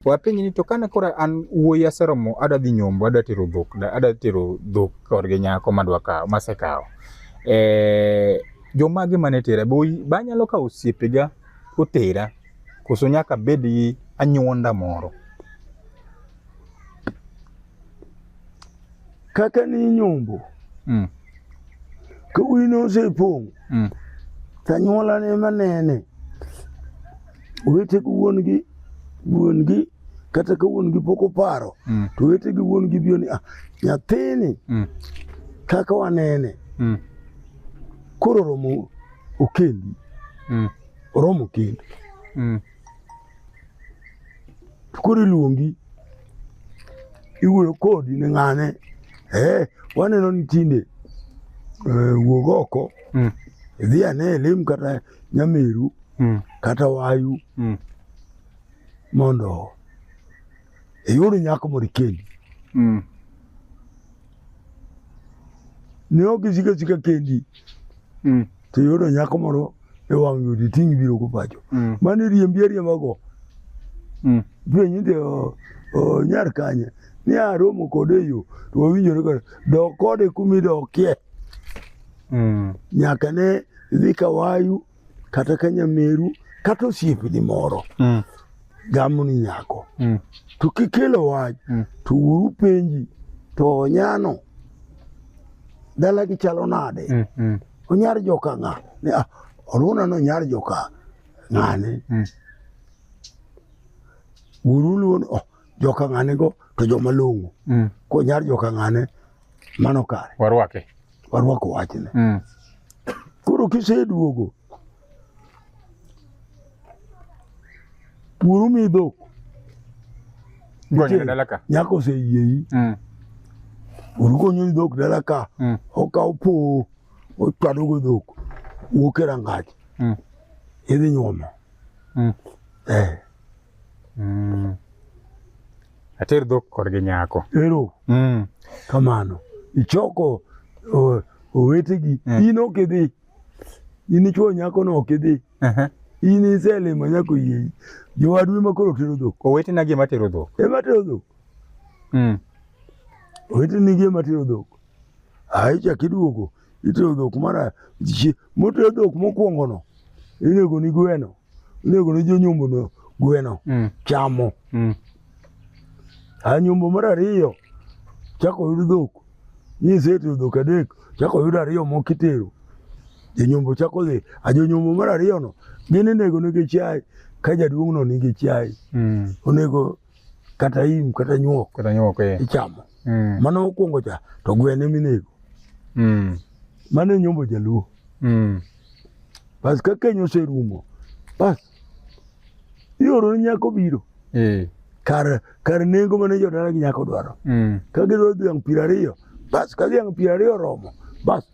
Wapenji ni to kane kora an wuoyi aseromo adwa dhi nyombo, adwa tero dhok korgi nyako madwa kawo, masekawo. Jomage mane tera? Be anyalo kawo osiepega otera koso nyaka abed gi anyuonda moro? Kaka ni nyombo. Ka wino osepong'. Tanyuola ne manene. Wete ko wuon gi kata ka wuon gi pok oparo. To wete gi wuon gi biyo ni nyathini kaka wanene. Koro romo okendi. Oromo kendi. Koro iluongi. Iwuoyo kodi ni ng'ane. Waneno ni tinde wuog oko. Idhi ane lim kata Nyameru. Kata Wayu. Mondo iyud nyako moro ikendi. Ne ok isika kendi. To iyudo nyako moro e wang' yudi ting' biro go pacho. Mane riembi ariemba go. Penjinde nyar kanye. Ni aromo kode yo. To wawinjore kode. Dok kode kumidokie. Nyaka ne dhi ka Wayu. Kata ka Nyameru. Kata osiepni moro. Gamo ni nyako. To kikelo wach. To uru penji. To nyano. Dala gi chalo nade. Onyar joka ng'a. Oruna no nyar joka ng'ane. Uru luon. Joka ng'ane go. To joma longo. Ko nyar joka ng'ane. Mano kare. Warwake. Warwako wachne. Koro kiseduogo. Uru mi dhok. Gonyo dala ka. Nyako se yieyi. Uru gonyo dhok dala ka. Okaw po. Ochwado go dhok. Wuok e rangach. Idhi nyuomo. Ater dhok korgi nyako. Ero. Kamano. Ichoko owetegi. In ok idhi. In ichwo nyako no ok idhi. In iselimo nyako yieyi. Jowadu ema koro tero dhok. Owetena gi ema tero dhok. Ema tero dhok. Oweteni gi ema tero dhok. Chak iduogo. Itero dhok mara. Motero dhok mokwongo no. Inego ni gweno. Inego ni jonyombo no gweno. Chamo. Nyombo mar ariyo. Chako oyud dhok. Nisetero dhok adek. Chako oyud ariyo moko itero. Jonyombo chako dhi. Jonyombo mar ariyo no. Gin inego nigi chiaye. Ka jaduong' no nigi chiaye. Onego kata im kata nyuok. Kata nyuok ichamo. Mano mokwongo cha. To gweno eminego. Mano nyombo jaluo. Bas ka keny oserumo. Bas. Ioro ni nyako biro. Kar nengo mane jodala gi nyako dwaro. Ka gidwaro dhiang' 20. Bas ka dhiang' 20 oromo. Bas.